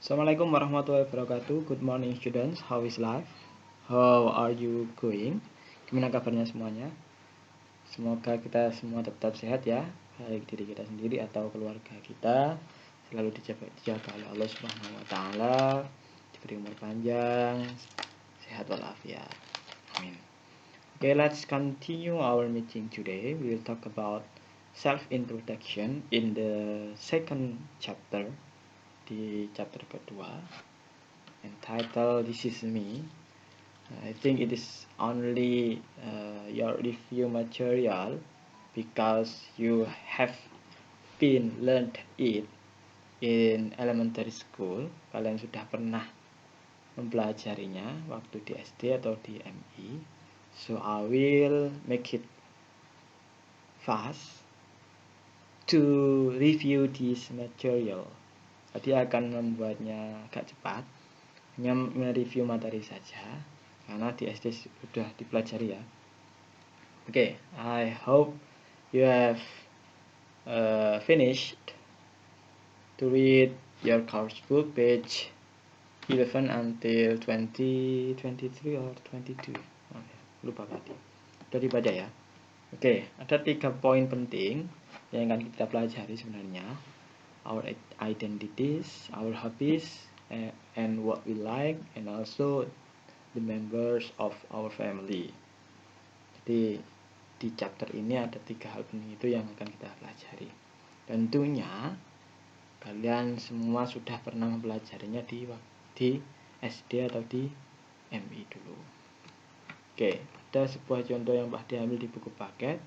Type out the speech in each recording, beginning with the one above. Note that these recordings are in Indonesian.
Assalamualaikum warahmatullahi wabarakatuh. Good morning students. How is life? How are you going? Gimana kabarnya semuanya? Semoga kita semua tetap sehat ya, baik diri kita sendiri atau keluarga kita selalu dijaga oleh Allah Subhanahu wa taala, diberi umur panjang, sehat walafiat. Amin. Okay, let's continue our meeting today. We will talk about self-introduction in the second chapter, di chapter kedua, entitled This Is Me. I think it is only your review material because you have been learned it in elementary school. Kalian sudah pernah mempelajarinya waktu di SD atau di MI. So I will make it fast to review this material. Jadi akan membuatnya agak cepat, hanya mereview materi saja karena di SD sudah dipelajari ya. Okay, I hope you have finished to read your course book page 11 until 20, 23 or 22. Lupa tadi. Sudah dibaca ya. Oke, ada 3 poin penting yang akan kita pelajari sebenarnya. Our identities, our hobbies, and what we like, and also the members of our family. Jadi di chapter ini ada 3 hal penting itu yang akan kita pelajari. Tentunya kalian semua sudah pernah mempelajarinya di SD atau di MI dulu. Oke, ada sebuah contoh yang diambil di buku paket.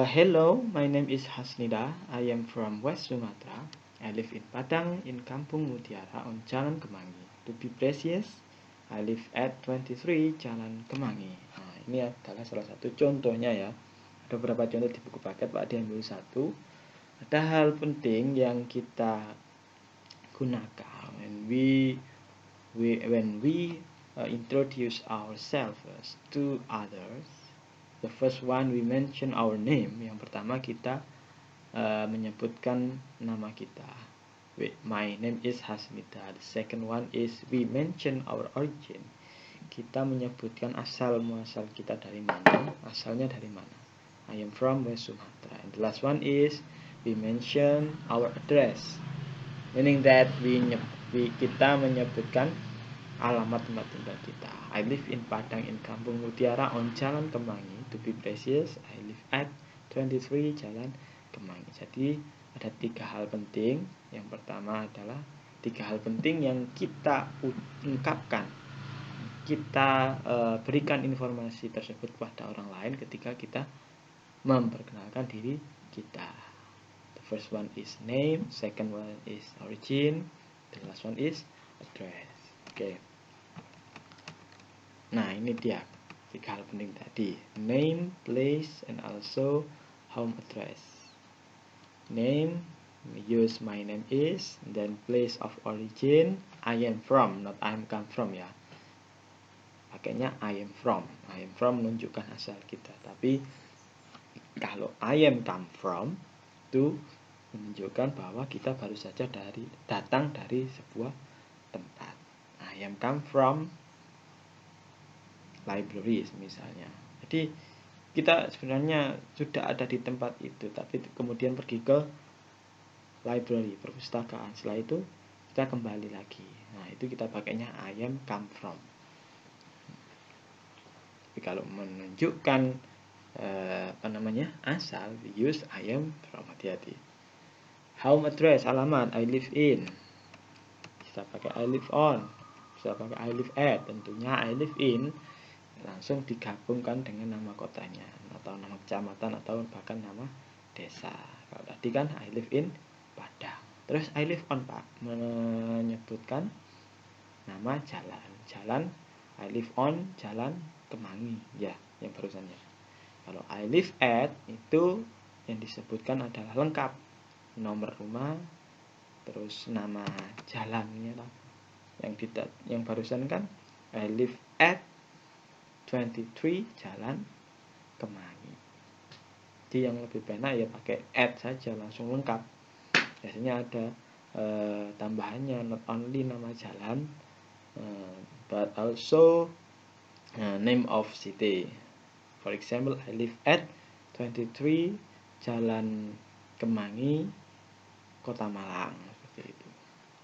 Hello, my name is Hasnida. I am from West Sumatra. I live in Padang in Kampung Mutiara on Jalan Kemangi. To be precious, I live at 23 Jalan Kemangi. Nah, ini adalah salah satu contohnya ya. Ada beberapa contoh di buku paket, Pak diambil satu. Ada hal penting yang kita gunakan when we introduce ourselves to others. The first one we mention our name. Yang pertama kita menyebutkan nama kita. My name is Hasnida. The second one is we mention our origin. Kita menyebutkan asal muasal kita dari mana, asalnya dari mana. I am from West Sumatra. And the last one is we mention our address. Meaning that kita menyebutkan alamat tempat tinggal kita. I live in Padang in Kampung Mutiara on Jalan Kemangi. To be precious, I live at 23 Jalan Kemangi. Jadi ada 3 hal penting. Yang pertama adalah 3 hal penting yang kita ungkapkan, kita berikan informasi tersebut kepada orang lain ketika kita memperkenalkan diri kita. The first one is name, second one is origin, the last one is address. Oke. Nah, ini dia 3 hal penting tadi. Name, place, and also home address. Name, we use my name is, then place of origin, I am from, not I am come from ya. Pakainya I am from. I am from menunjukkan asal kita. Tapi kalau I am come from itu menunjukkan bahwa kita baru saja datang dari sebuah tempat. I am come from library misalnya. Jadi kita sebenarnya sudah ada di tempat itu, tapi kemudian pergi ke library, perpustakaan. Setelah itu kita kembali lagi. Nah, itu kita pakainya I am come from. Tapi kalau menunjukkan asal, we use I am from. Hati-hati. Home address, alamat, I live in. Bisa pakai I live on, bisa pakai I live at. Tentunya I live in langsung digabungkan dengan nama kotanya atau nama kecamatan atau bahkan nama desa. Kalau tadi kan I live in Padang. Terus I live on, Pak, menyebutkan nama jalan I live on Jalan Kemangi ya, yang barusannya. Kalau I live at itu yang disebutkan adalah lengkap, nomor rumah, terus nama jalannya lah. Yang barusan kan I live at 23 Jalan Kemangi. Jadi yang lebih enak ya pakai at saja, langsung lengkap. Biasanya ada tambahannya not only nama jalan, but also name of city. For example, I live at 23 Jalan Kemangi, Kota Malang, seperti itu.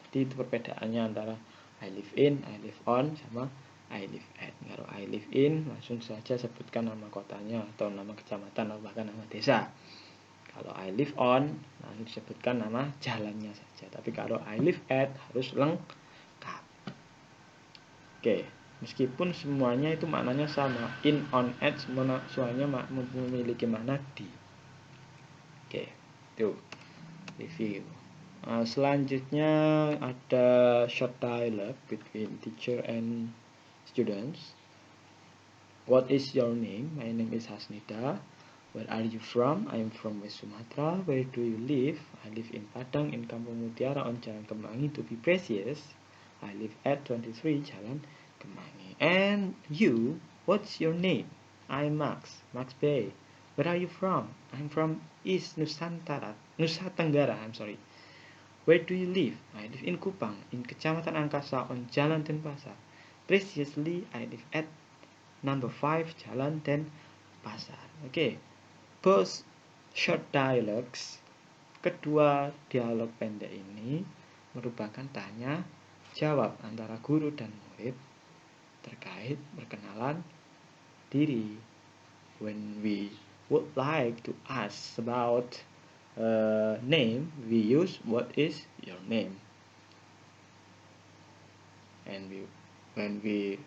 Jadi itu perbedaannya antara I live in, I live on, sama I live at. Kalau I live in, langsung saja sebutkan nama kotanya atau nama kecamatan atau bahkan nama desa. Kalau I live on, langsung disebutkan nama jalannya saja. Tapi kalau I live at, harus lengkap. Oke, meskipun semuanya itu maknanya sama, in, on, at, semuanya memiliki makna di. Oke, itu review. Selanjutnya ada short dialogue between teacher and students. What is your name? My name is Hasnida. Where are you from? I am from West Sumatra. Where do you live? I live in Padang in Kampung Mutiara on Jalan Kemangi. To be precious, I live at 23 Jalan Kemangi. And you, what's your name? I'm Max Bay. Where are you from? I'm from East Nusa Tenggara. Where do you live? I live in Kupang, in Kecamatan Angkasa on Jalan Denpasar. Preciously, I live at number 5 Jalan Denpasar. Okay. Both short dialogues, kedua dialog pendek ini merupakan tanya jawab antara guru dan murid terkait perkenalan diri. When we would like to ask about name, we use what is your name. And when we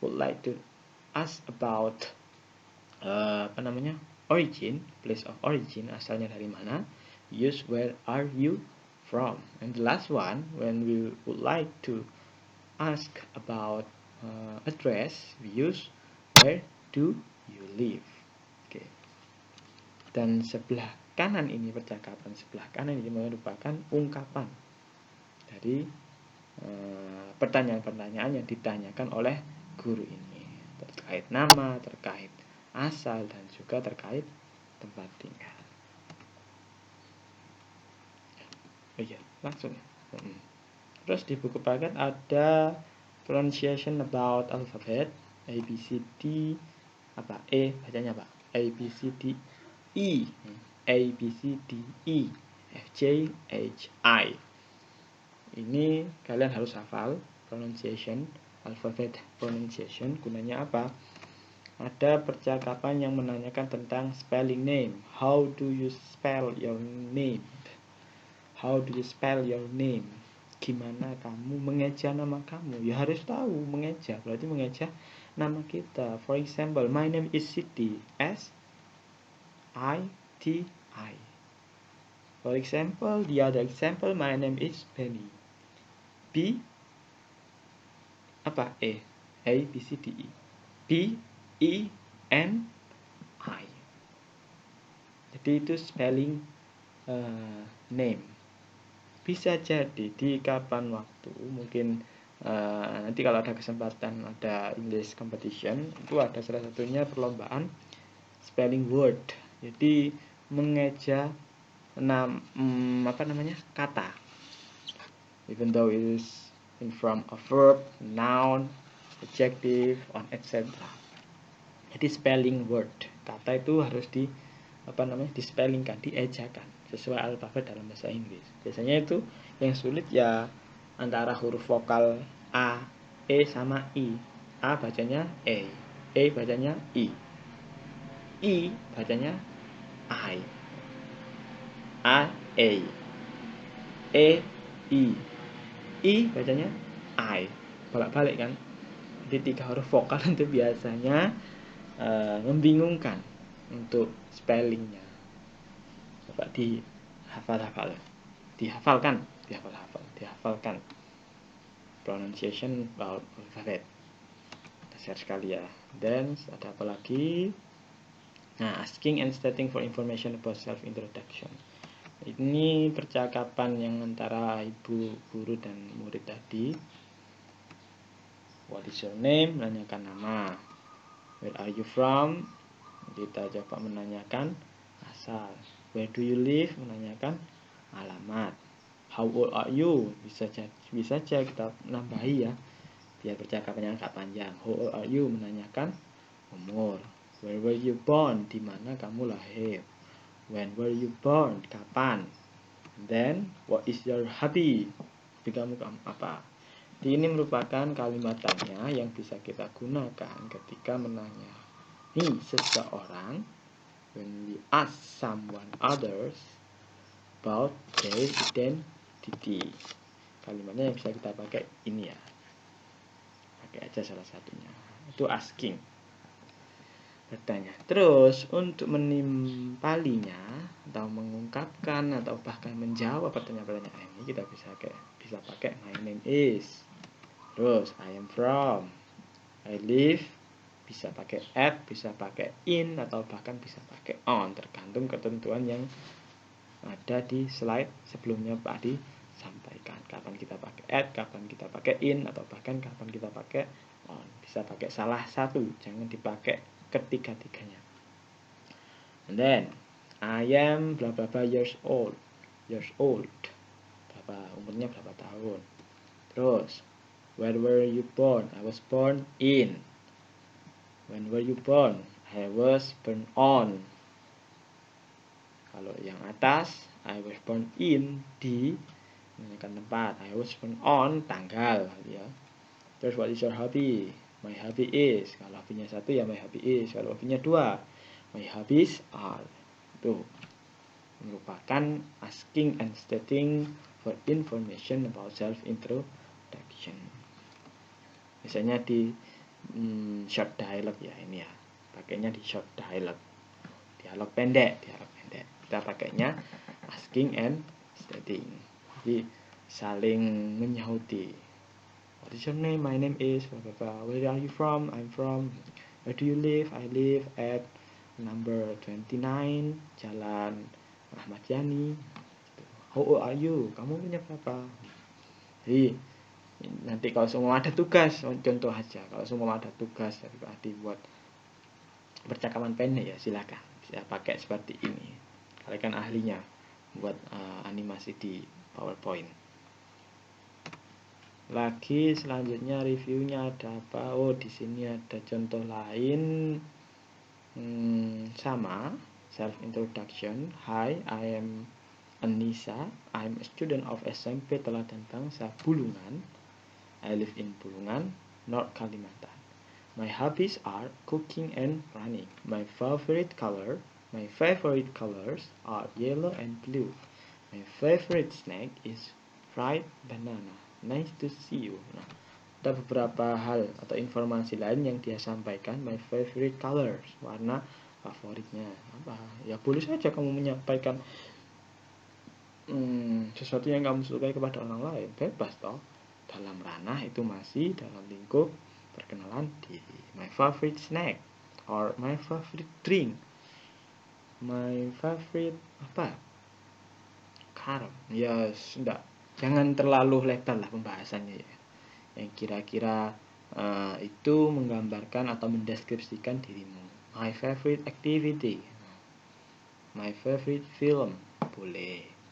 would like to ask about origin, place of origin, asalnya dari mana, use where are you from. And the last one, when we would like to ask about address, we use where do you live. Okay. Dan sebelah kanan ini, percakapan sebelah kanan ini merupakan ungkapan dari pertanyaan-pertanyaan yang ditanyakan oleh guru ini terkait nama, terkait asal, dan juga terkait tempat tinggal. Langsung. Terus di buku paket ada pronunciation about alphabet, A, B, C, D, bacanya apa? A, B, C, D, E, A, B, C, D, E, F, J, H, I. Ini kalian harus hafal pronunciation, alphabet pronunciation. Gunanya apa? Ada percakapan yang menanyakan tentang spelling name. How do you spell your name? How do you spell your name? Gimana kamu mengeja nama kamu? Ya harus tahu mengeja, berarti mengeja nama kita. For example, my name is Siti. S-I-T-I. For example, the other example, my name is Benny. B apa? A, B, C, D, E. B, E, N, I. Jadi itu spelling name. Bisa jadi di kapan waktu, mungkin nanti kalau ada kesempatan ada English competition, itu ada salah satunya perlombaan spelling word. Jadi mengeja kata, even though it is in front of verb, noun, adjective, etc. Jadi spelling word, kata itu harus dispellingkan, diejakan sesuai alfabet dalam bahasa Inggris. Biasanya itu yang sulit ya antara huruf vokal A, E sama I. A bacanya E bacanya I bacanya I, A, E, I bacanya I, bolak-balik kan. Jadi 3 huruf vokal itu biasanya membingungkan untuk spellingnya. Coba dihafalkan pronunciation about alphabet. Dasar sekali ya. Dan ada apa lagi? Nah, asking and stating for information about self introduction. Ini percakapan yang antara ibu guru dan murid tadi. What is your name? Menanyakan nama. Where are you from? Kita coba menanyakan asal. Where do you live? Menanyakan alamat. How old are you? Bisa saja kita nambahi ya, biar percakapannya agak panjang. How old are you? Menanyakan umur. Where were you born? Di mana kamu lahir? When were you born? Kapan? Then, what is your hobby? Hobi kamu apa? Ini merupakan kalimat tanya yang bisa kita gunakan ketika menanyai seseorang. When we ask someone others about their identity. Kalimatnya yang bisa kita pakai ini ya. Pakai aja salah satunya. Itu asking. Bertanya. Terus untuk menimpalinya atau mengungkapkan atau bahkan menjawab pertanyaan-pertanyaan ini kita bisa pakai my name is. Terus I am from. I live. Bisa pakai at, bisa pakai in, atau bahkan bisa pakai on, tergantung ketentuan yang ada di slide sebelumnya Pak Adi sampaikan. Kapan kita pakai at, kapan kita pakai in, atau bahkan kapan kita pakai on. Bisa pakai salah satu, jangan dipakai ketiga-tiganya. And then I am bla bla bla years old. Umurnya berapa tahun. Terus where were you born? I was born in. When were you born? I was born on. Kalau yang atas, I was born in, di menanyakan tempat. I was born on, tanggal ya. Terus what is your hobby? My hobby is. Kalau hobinya satu ya my hobby is. Kalau hobinya dua, my hobbies are. Itu merupakan asking and stating for information about self-introduction. Misalnya di short dialogue ya ini ya, pakainya di short dialogue, dialog pendek. Kita pakainya asking and stating, jadi saling menyauti. What is your name? My name is blah blah blah. Where are you from? I'm from. Where do you live? I live at number 29 Jalan Ahmad Yani. How old are you? Kamu punya berapa? Jadi nanti kalau semua ada tugas, contoh aja, kalau semua ada tugas dari Pak Adi buat percakapan pendek ya silakan bisa pakai seperti ini. Kalian kan ahlinya buat animasi di PowerPoint. Lagi selanjutnya reviewnya ada apa? Oh di sini ada contoh lain, sama self introduction. Hi, I am Anissa. I'm a student of SMP Teladan Bangsa Bulungan. I live in Bulungan, North Kalimantan. My hobbies are cooking and running. My favorite colors are yellow and blue. My favorite snack is fried banana. Nice to see you. Nah, ada beberapa hal atau informasi lain yang dia sampaikan. My favorite colors, warna favoritnya apa? Ya boleh saja kamu menyampaikan sesuatu yang kamu sukai kepada orang lain, bebas toh. Dalam ranah itu masih dalam lingkup perkenalan diri. My favorite snack or my favorite drink, my favorite apa? Karam. Ya sudah, jangan terlalu lebar lah pembahasannya ya. Yang kira-kira itu menggambarkan atau mendeskripsikan dirimu. My favorite activity, my favorite film, boleh.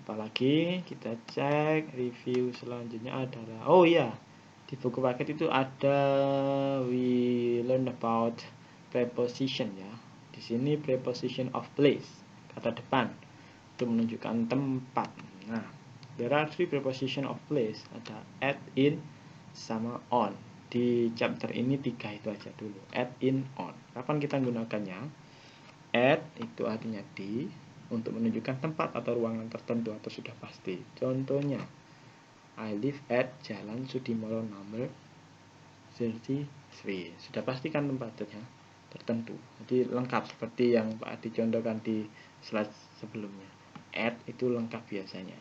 Apalagi kita cek review selanjutnya adalah, oh ya, di buku paket itu ada we learn about preposition ya. Di sini preposition of place, kata depan, itu menunjukkan tempat. Nah, there are three preposition of place, ada at, in, sama on. Di chapter ini 3 itu aja dulu, at, in, on. Kapan kita gunakannya? At itu artinya di, untuk menunjukkan tempat atau ruangan tertentu atau sudah pasti. Contohnya, I live at Jalan Sudimoro nomor 33. Sudah pasti kan tempatnya tertentu. Jadi lengkap seperti yang Pak Adi contohkan di slide sebelumnya. At itu lengkap biasanya.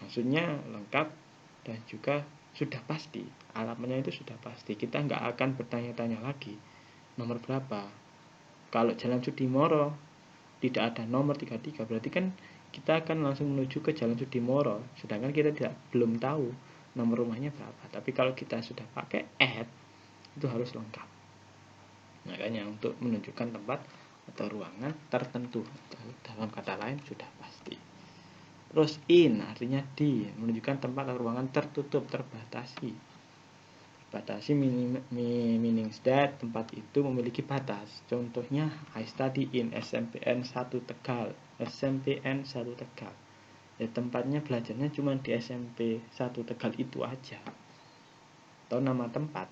Maksudnya lengkap dan juga sudah pasti. Alamatnya itu sudah pasti. Kita nggak akan bertanya-tanya lagi nomor berapa. Kalau Jalan Sudimoro tidak ada nomor 33, berarti kan kita akan langsung menuju ke Jalan Sudimoro, sedangkan kita belum tahu nomor rumahnya berapa. Tapi kalau kita sudah pakai at, itu harus lengkap. Makanya untuk menunjukkan tempat atau ruangan tertentu, dalam kata lain sudah pasti. Terus in artinya di, menunjukkan tempat atau ruangan tertutup, terbatasi. Batasi meaning that tempat itu memiliki batas. Contohnya, I study in SMPN 1 Tegal. SMPN 1 Tegal. Ya, tempatnya belajarnya cuma di SMP 1 Tegal itu aja. Atau nama tempat,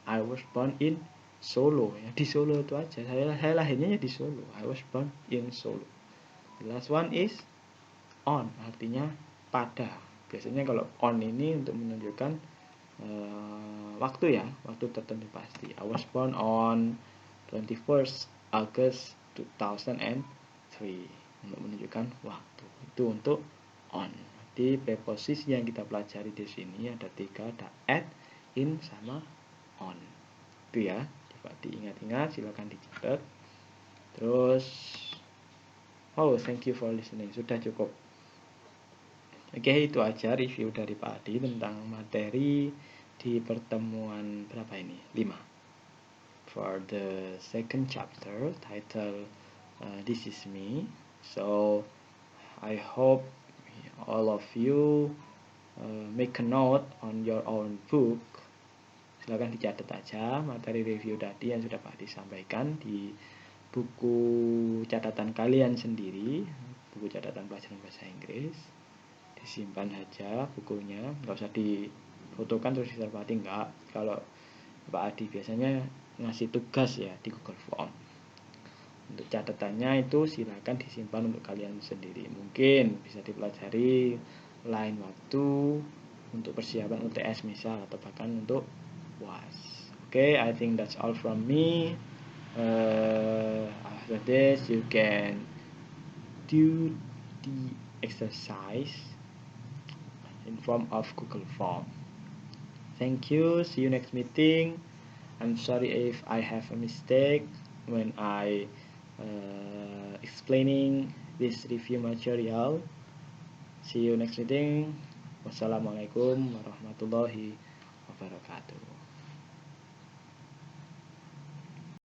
I was born in Solo, ya di Solo itu aja. Saya lahirnya ya di Solo. I was born in Solo. The last one is on, artinya pada. Biasanya kalau on ini untuk menunjukkan waktu ya, waktu tertentu pasti. I was born on 21st August 2003, untuk menunjukkan waktu. Itu untuk on. Jadi preposisi yang kita pelajari di sini ada 3, ada at, in, sama on. Itu ya, coba diingat-ingat, silakan dicatat. Terus thank you for listening, sudah cukup. Oke, itu aja review dari Pak Adi tentang materi di pertemuan berapa ini? 5. For the second chapter, title This is Me. So I hope all of you make a note on your own book. Silakan dicatat aja materi review tadi yang sudah Pak Adi sampaikan di buku catatan kalian sendiri, buku catatan pelajaran bahasa Inggris. Disimpan aja bukunya, nggak usah difotokan terus ditempati, enggak. Kalau Pak Adi biasanya ngasih tugas ya di Google Form. Untuk catatannya itu silakan disimpan untuk kalian sendiri. Mungkin bisa dipelajari lain waktu untuk persiapan UTS misal, atau bahkan untuk UAS. Okay, I think that's all from me. After this you can do the exercise in form of Google Form. Thank you. See you next meeting. I'm sorry if I have a mistake when I explaining this review material. See you next meeting. Wassalamualaikum warahmatullahi wabarakatuh.